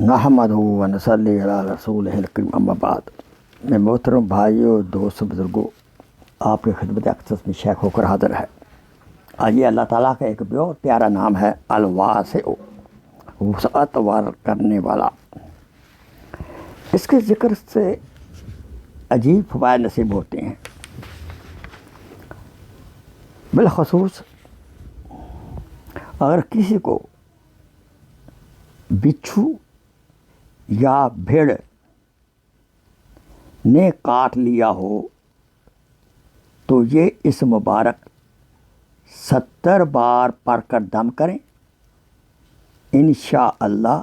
نحمدہ و نصلی علی رسولہ الکریم اما بعد۔ میں محترم بھائیوں، دوستوں، بزرگوں، آپ کی خدمت اقدس میں شیخ ہو کر حاضر ہے۔ آج یہ اللہ تعالیٰ کا ایک بہت پیارا نام ہے الواسع، وسعت وار کرنے والا۔ اس کے ذکر سے عجیب فوائد نصیب ہوتے ہیں۔ بالخصوص اگر کسی کو بچھو یا بھیڑ نے کاٹ لیا ہو تو یہ اس مبارک 70 بار پڑھ کر دم کریں، انشاءاللہ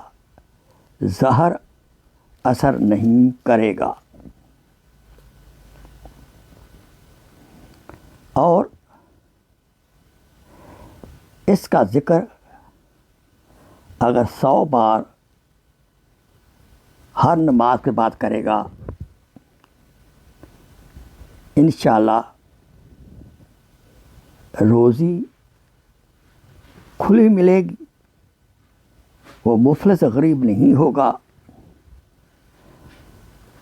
زہر اثر نہیں کرے گا۔ اور اس کا ذکر اگر 100 بار ہر نماز کے بعد کرے گا، انشاءاللہ روزی کھلی ملے گی، وہ مفلس غریب نہیں ہوگا،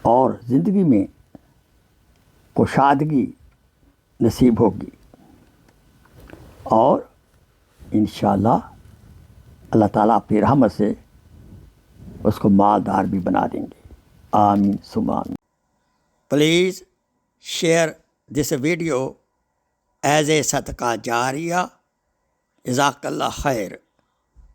اور زندگی میں کشادگی نصیب ہوگی، اور انشاءاللہ اللہ تعالیٰ اپنی رحمت سے اس کو مالدار بھی بنا دیں گے۔ آمین ثم آمین۔ Please share this video as a صدقہ جاریہ۔ جزاک اللہ خیر۔